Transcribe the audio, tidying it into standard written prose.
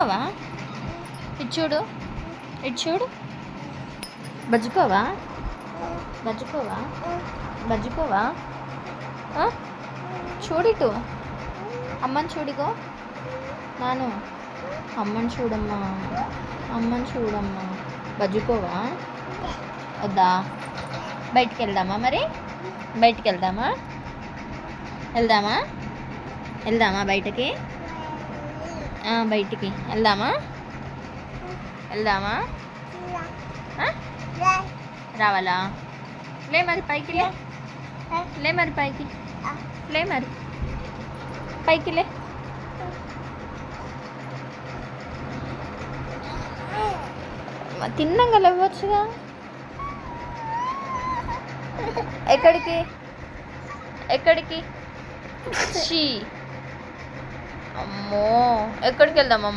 బజ్జుకోవా ఇటు చూడు, ఇటు చూడు. బజ్జుకోవా బజ్జుకోవా బజ్జుకోవా చూడిటు. అమ్మని చూడిగో నాను. అమ్మని చూడమ్మా, అమ్మని చూడమ్మా. బజ్జుకోవా వద్దా? బయటికి వెళ్దామా? మరి బయటికి వెళ్దామా? వెళ్దామా? వెళ్దామా బయటకి? బయటికి వెళ్దామా? వెళ్దామా? రావాలా? లే మరి పైకి లే. లే మరి పైకి లే. మరి పైకి లే. తిన్నాక లేవచ్చుగా. ఎక్కడికి ఎక్కడికి? అమ్మో, ఎక్కడికి వెళ్దామమ్మా?